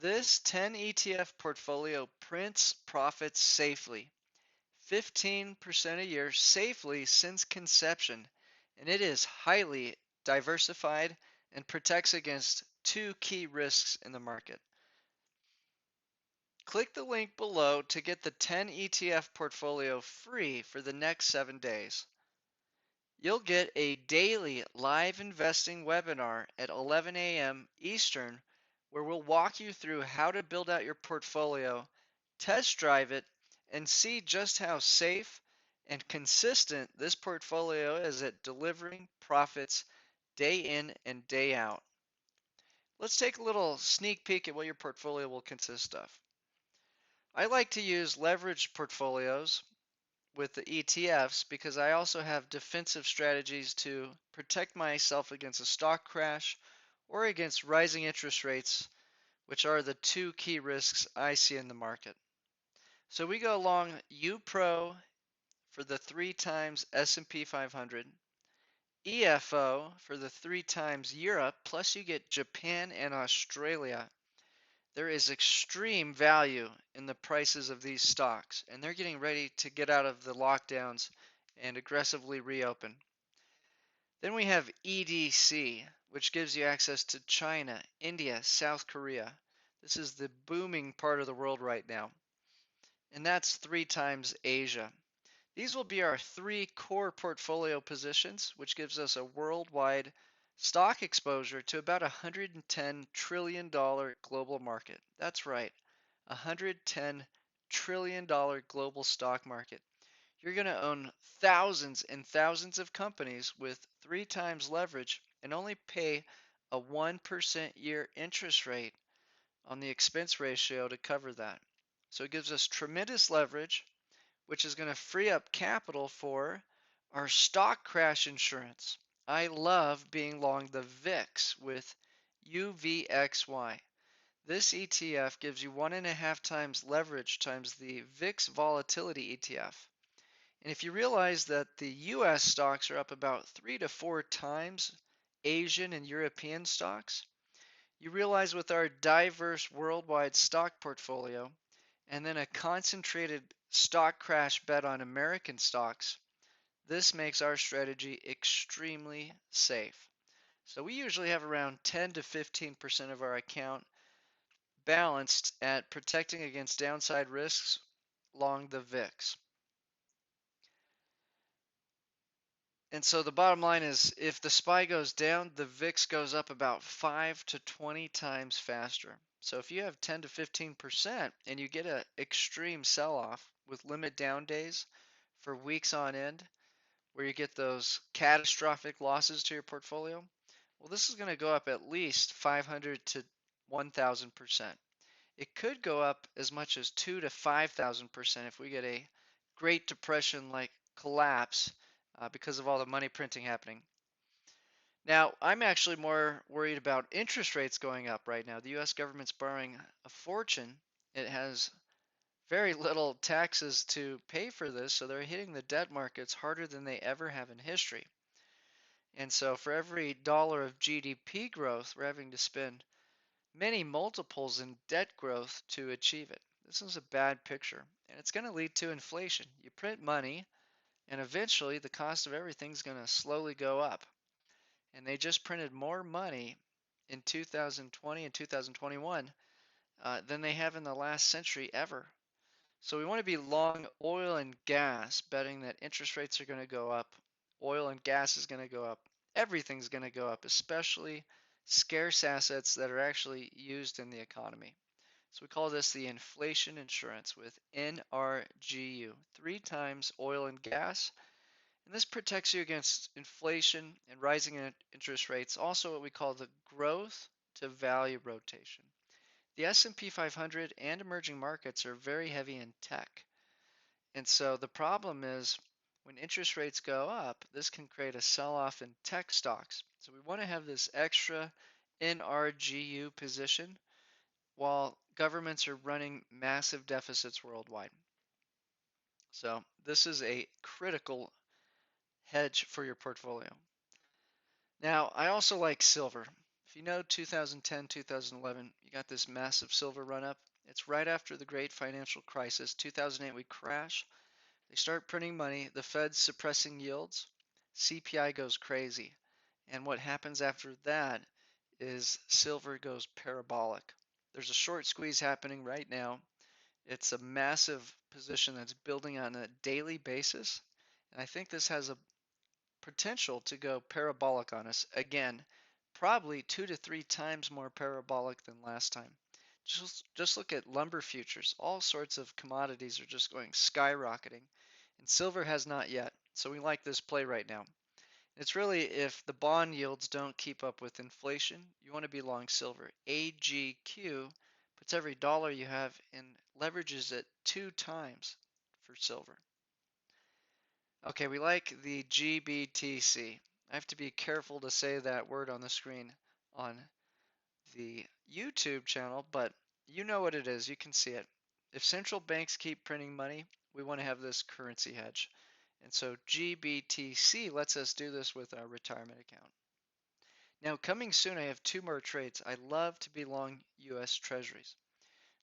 This 10 ETF portfolio prints profits safely, 15% a year safely since conception, and it is highly diversified and protects against two key risks in the market. Click the link below to get the 10 ETF portfolio free for the next 7 days. You'll get a daily live investing webinar at 11 a.m. Eastern where we'll walk you through how to build out your portfolio, test drive it, and see just how safe and consistent this portfolio is at delivering profits day in and day out. Let's take a little sneak peek at what your portfolio will consist of. I like to use leveraged portfolios with the ETFs because I also have defensive strategies to protect myself against a stock crash or against rising interest rates, which are the two key risks I see in the market. So we go along UPRO for the 3 times S&P 500, EFO for the 3 times Europe, plus you get Japan and Australia. There is extreme value in the prices of these stocks, and they're getting ready to get out of the lockdowns and aggressively reopen. Then we have EDC, which gives you access to China, India, South Korea. This is the booming part of the world right now. And that's 3 times Asia. These will be our 3 core portfolio positions, which gives us a worldwide stock exposure to about $110 trillion global market. That's right, $110 trillion global stock market. You're going to own thousands and thousands of companies with 3 times leverage and only pay a 1% year interest rate on the expense ratio to cover that. So it gives us tremendous leverage, which is going to free up capital for our stock crash insurance. I love being long the VIX with UVXY. This ETF gives you 1.5 times leverage times the VIX volatility ETF. And if you realize that the US stocks are up about 3 to 4 times Asian and European stocks, you realize with our diverse worldwide stock portfolio and then a concentrated stock crash bet on American stocks, this makes our strategy extremely safe. So we usually have around 10 to 15% of our account balanced at protecting against downside risks along the VIX. And so the bottom line is if the SPY goes down, the VIX goes up about 5 to 20 times faster. So if you have 10 to 15% and you get an extreme sell-off with limit down days for weeks on end, where you get those catastrophic losses to your portfolio, well, this is going to go up at least 500 to 1,000%. It could go up as much as 2 to 5,000% if we get a Great Depression-like collapse because of all the money printing happening. Now, I'm actually more worried about interest rates going up right now. The US government's borrowing a fortune. It has very little taxes to pay for this, so they're hitting the debt markets harder than they ever have in history. And so for every dollar of GDP growth, we're having to spend many multiples in debt growth to achieve it. This is a bad picture, and it's going to lead to inflation. You print money, and eventually the cost of everything is going to slowly go up. And they just printed more money in 2020 and 2021 than they have in the last century ever. So we want to be long oil and gas, betting that interest rates are going to go up, oil and gas is going to go up, everything's going to go up, especially scarce assets that are actually used in the economy. So we call this the inflation insurance with NRGU, 3 times oil and gas. And this protects you against inflation and rising interest rates, also what we call the growth to value rotation. The S&P 500 and emerging markets are very heavy in tech. And so the problem is when interest rates go up, this can create a sell-off in tech stocks. So we want to have this extra NRGU position while governments are running massive deficits worldwide. So this is a critical hedge for your portfolio. Now, I also like silver. If you know 2010, 2011, you got this massive silver run up. It's right after the great financial crisis. 2008, we crash. They start printing money, the Fed's suppressing yields, CPI goes crazy. And what happens after that is silver goes parabolic. There's a short squeeze happening right now. It's a massive position that's building on a daily basis. And I think this has a potential to go parabolic on us again, probably 2 to 3 times more parabolic than last time. Just look at lumber futures. All sorts of commodities are just going skyrocketing, and silver has not yet. So we like this play right now. It's really if the bond yields don't keep up with inflation, you want to be long silver. AGQ puts every dollar you have and leverages it 2 times for silver. Okay, we like the GBTC. I have to be careful to say that word on the screen on the YouTube channel, but you know what it is. You can see it. If central banks keep printing money, we want to have this currency hedge. And so GBTC lets us do this with our retirement account. Now, coming soon, I have 2 more trades. I love to be long US Treasuries.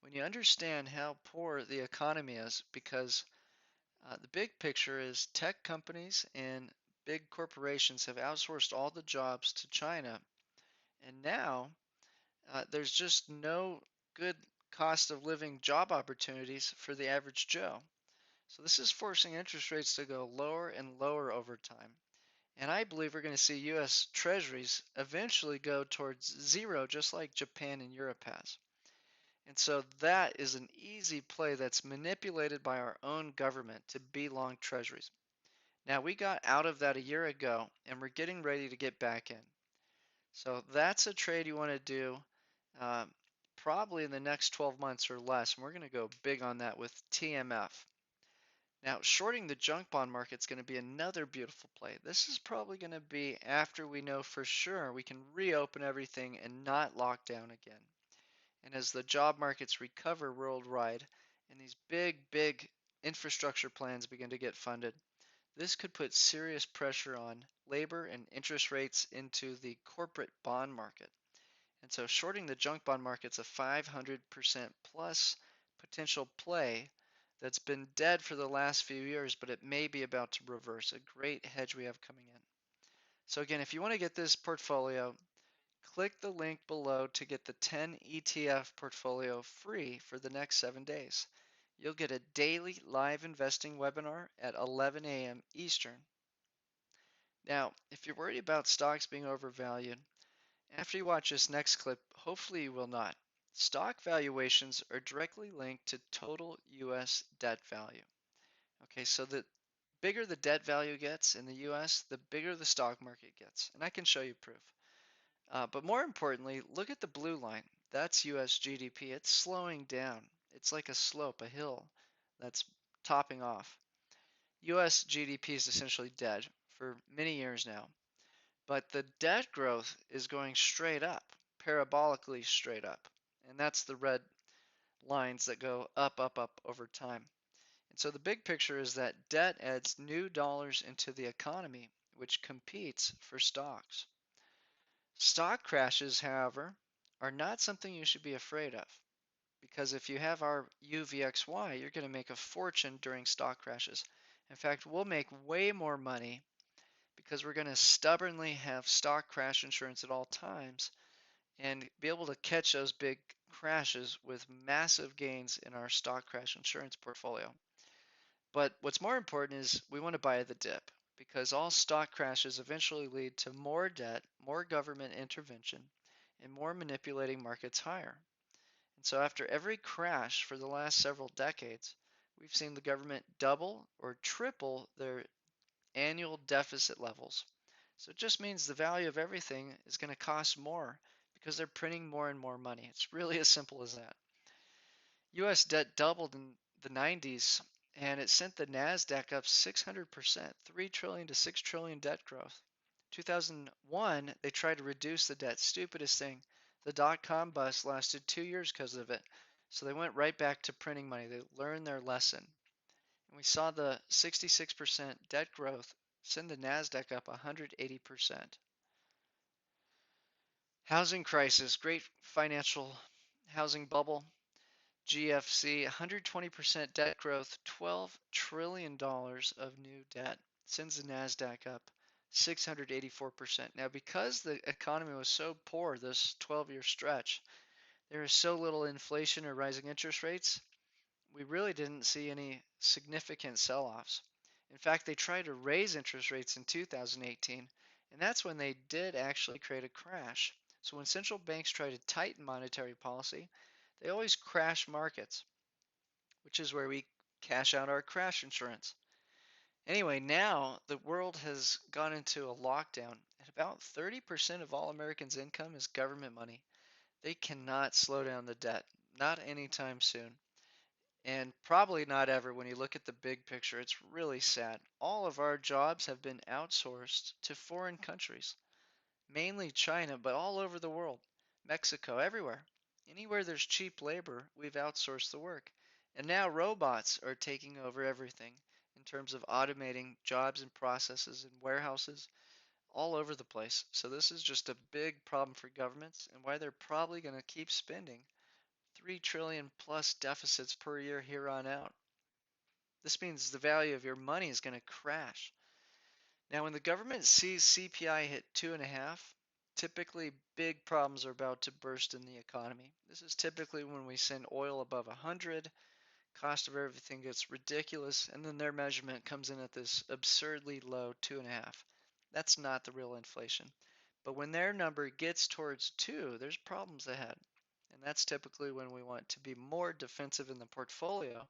When you understand how poor the economy is, because the big picture is tech companies and big corporations have outsourced all the jobs to China, and now there's just no good cost of living job opportunities for the average Joe. So this is forcing interest rates to go lower and lower over time. And I believe we're going to see US Treasuries eventually go towards zero, just like Japan and Europe has. And so that is an easy play that's manipulated by our own government to be long Treasuries. Now, we got out of that a year ago, and we're getting ready to get back in. So that's a trade you want to do probably in the next 12 months or less. And we're going to go big on that with TMF. Now, shorting the junk bond market is going to be another beautiful play. This is probably going to be after we know for sure we can reopen everything and not lock down again. And as the job markets recover worldwide and these big infrastructure plans begin to get funded, this could put serious pressure on labor and interest rates into the corporate bond market. And so shorting the junk bond market's a 500% plus potential play that's been dead for the last few years, but it may be about to reverse. A great hedge we have coming in. So again, if you want to get this portfolio, click the link below to get the 10 ETF portfolio free for the next 7 days. You'll get a daily live investing webinar at 11 a.m. Eastern. Now, if you're worried about stocks being overvalued, after you watch this next clip, hopefully you will not. Stock valuations are directly linked to total US debt value. Okay, so the bigger the debt value gets in the US, the bigger the stock market gets. And I can show you proof. But more importantly, look at the blue line. That's US GDP. It's slowing down. It's like a slope, a hill that's topping off. US GDP is essentially dead for many years now. But the debt growth is going straight up, parabolically straight up. And that's the red lines that go up over time. And so the big picture is that debt adds new dollars into the economy, which competes for stocks. Stock crashes, however, are not something you should be afraid of. Because if you have our UVXY, you're going to make a fortune during stock crashes. In fact, we'll make way more money because we're going to stubbornly have stock crash insurance at all times and be able to catch those big crashes with massive gains in our stock crash insurance portfolio. But what's more important is we want to buy the dip because all stock crashes eventually lead to more debt, more government intervention, and more manipulating markets higher. And so after every crash for the last several decades, we've seen the government double or triple their annual deficit levels. So it just means the value of everything is going to cost more because they're printing more and more money. It's really as simple as that. US debt doubled in the 90s and it sent the NASDAQ up 600%, 3 trillion to 6 trillion debt growth. 2001, they tried to reduce the debt. Stupidest thing. The dot-com bust lasted 2 years because of it. So they went right back to printing money. They learned their lesson. And we saw the 66% debt growth send the NASDAQ up 180%. Housing crisis, great financial housing bubble, GFC, 120% debt growth, $12 trillion of new debt, sends the NASDAQ up 684%. Now, because the economy was so poor this 12-year stretch, there is so little inflation or rising interest rates, we really didn't see any significant sell-offs. In fact, they tried to raise interest rates in 2018, and that's when they did actually create a crash. So when central banks try to tighten monetary policy, they always crash markets, which is where we cash out our crash insurance. Anyway, now the world has gone into a lockdown, and about 30% of all Americans' income is government money. They cannot slow down the debt, not anytime soon. And probably not ever when you look at the big picture. It's really sad. All of our jobs have been outsourced to foreign countries, mainly China, but all over the world, Mexico, everywhere. Anywhere there's cheap labor, we've outsourced the work. And now robots are taking over everything in terms of automating jobs and processes in warehouses all over the place. So this is just a big problem for governments and why they're probably going to keep spending 3 trillion plus deficits per year here on out. This means the value of your money is going to crash. Now, when the government sees CPI hit 2.5, typically big problems are about to burst in the economy. This is typically when we send oil above 100, cost of everything gets ridiculous, and then their measurement comes in at this absurdly low 2.5. That's not the real inflation. But when their number gets towards 2, there's problems ahead. And that's typically when we want to be more defensive in the portfolio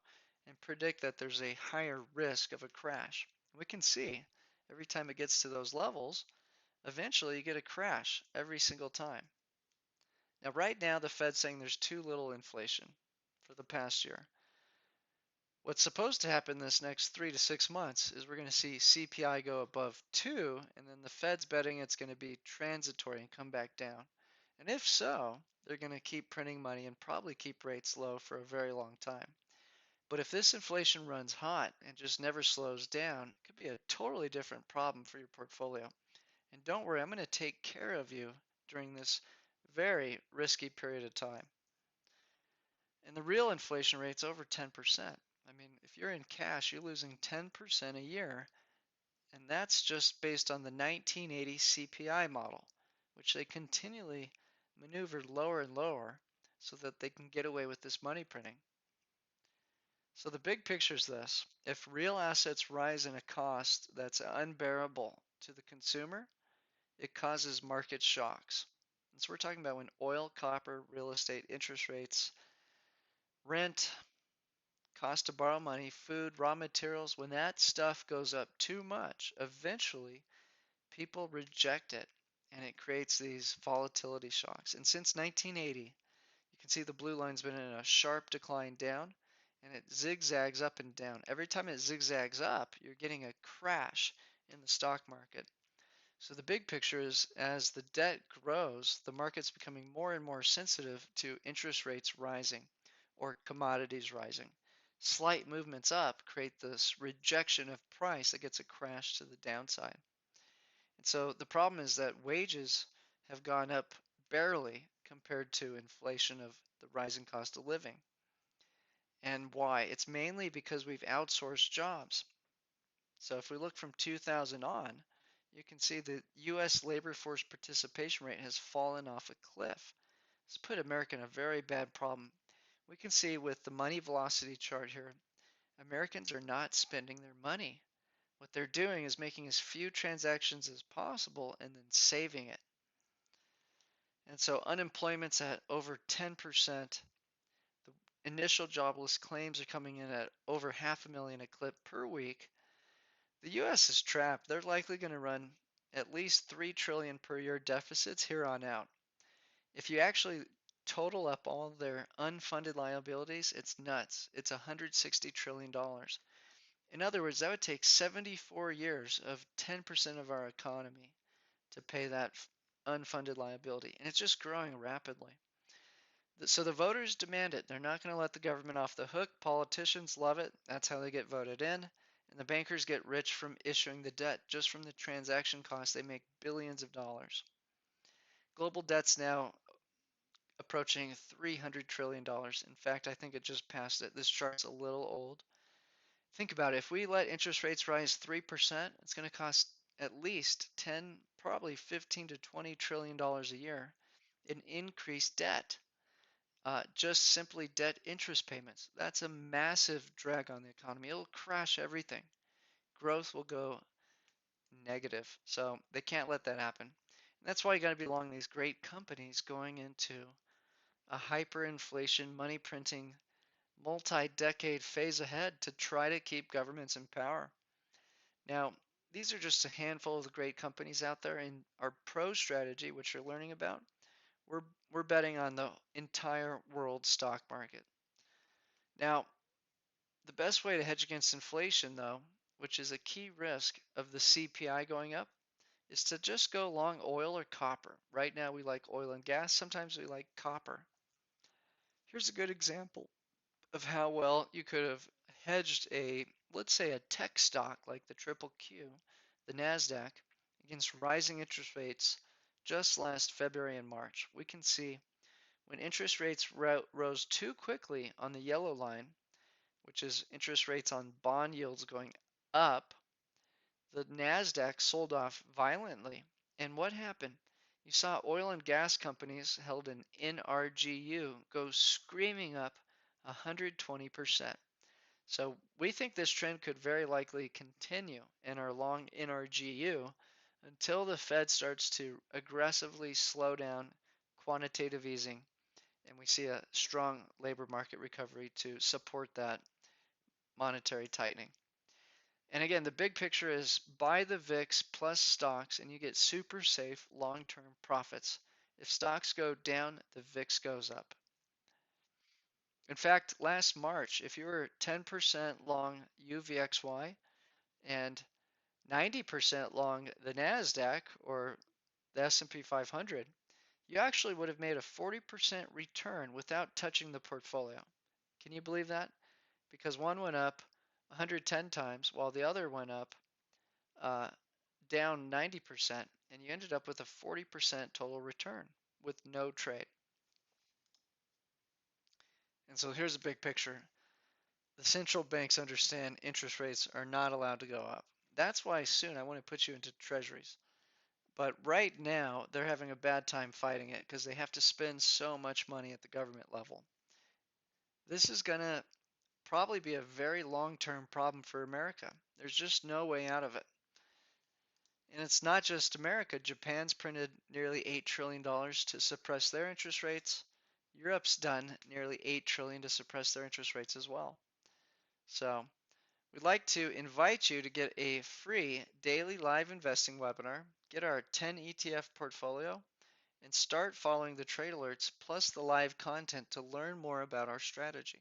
and predict that there's a higher risk of a crash. We can see every time it gets to those levels, eventually you get a crash every single time. Now, right now, the Fed's saying there's too little inflation for the past year. What's supposed to happen this next 3 to 6 months is we're going to see CPI go above 2, and then the Fed's betting it's going to be transitory and come back down. And if so, they're going to keep printing money and probably keep rates low for a very long time. But if this inflation runs hot and just never slows down, it could be a totally different problem for your portfolio. And don't worry, I'm going to take care of you during this very risky period of time. And the real inflation rate's over 10%. I mean, if you're in cash, you're losing 10% a year, and that's just based on the 1980 CPI model, which they continually maneuvered lower and lower so that they can get away with this money printing. So the big picture is this: if real assets rise in a cost that's unbearable to the consumer, it causes market shocks. And so we're talking about when oil, copper, real estate, interest rates, rent, cost to borrow money, food, raw materials, when that stuff goes up too much, eventually people reject it and it creates these volatility shocks. And since 1980, you can see the blue line's been in a sharp decline down and it zigzags up and down. Every time it zigzags up, you're getting a crash in the stock market. So the big picture is as the debt grows, the market's becoming more and more sensitive to interest rates rising or commodities rising. Slight movements up create this rejection of price that gets a crash to the downside. And so the problem is that wages have gone up barely compared to inflation of the rising cost of living. And why? It's mainly because we've outsourced jobs. So if we look from 2000 on, you can see the U.S. labor force participation rate has fallen off a cliff. It's put America in a very bad problem. We can see with the money velocity chart here, Americans are not spending their money. What they're doing is making as few transactions as possible and then saving it. And so unemployment's at over 10%. The initial jobless claims are coming in at over 500,000 a clip per week. The U.S. is trapped. They're likely going to run at least 3 trillion per year deficits here on out. If you actually total up all their unfunded liabilities, it's nuts. It's $160 trillion. In other words, that would take 74 years of 10% of our economy to pay that unfunded liability. And it's just growing rapidly. So the voters demand it. They're not going to let the government off the hook. Politicians love it. That's how they get voted in. And the bankers get rich from issuing the debt. Just from the transaction costs, they make billions of dollars. Global debt's now approaching $300 trillion. In fact, I think it just passed it. This chart's a little old. Think about it. If we let interest rates rise 3%, it's going to cost at least 10, probably 15 to 20 trillion dollars a year in increased debt. Just simply debt interest payments. That's a massive drag on the economy. It'll crash everything. Growth will go negative. So they can't let that happen. And that's why you got to be along these great companies going into a hyperinflation, money printing, multi-decade phase ahead to try to keep governments in power. Now, these are just a handful of the great companies out there in our pro strategy, which you're learning about. We're, we're betting on the entire world stock market. Now, the best way to hedge against inflation, though, which is a key risk of the CPI going up, is to just go long oil or copper. Right now, we like oil and gas. Sometimes we like copper. Here's a good example of how well you could have hedged let's say, a tech stock like the Triple Q, the NASDAQ, against rising interest rates just last February and March. We can see when interest rates rose too quickly on the yellow line, which is interest rates on bond yields going up, the NASDAQ sold off violently. And what happened? You saw oil and gas companies held in NRGU go screaming up 120%. So we think this trend could very likely continue in our long NRGU until the Fed starts to aggressively slow down quantitative easing and we see a strong labor market recovery to support that monetary tightening. And again, the big picture is buy the VIX plus stocks and you get super safe long-term profits. If stocks go down, the VIX goes up. In fact, last March, if you were 10% long UVXY and 90% long the NASDAQ or the S&P 500, you actually would have made a 40% return without touching the portfolio. Can you believe that? Because one went up 110 times while the other went up down 90%, and you ended up with a 40% total return with no trade. And so here's a big picture. The central banks understand interest rates are not allowed to go up. That's why soon I want to put you into treasuries. But right now, they're having a bad time fighting it because they have to spend so much money at the government level. This is going to probably be a very long-term problem for America. There's just no way out of it. And it's not just America. Japan's printed nearly $8 trillion to suppress their interest rates. Europe's done nearly $8 trillion to suppress their interest rates as well. So we'd like to invite you to get a free daily live investing webinar, get our 10 ETF portfolio, and start following the trade alerts plus the live content to learn more about our strategy.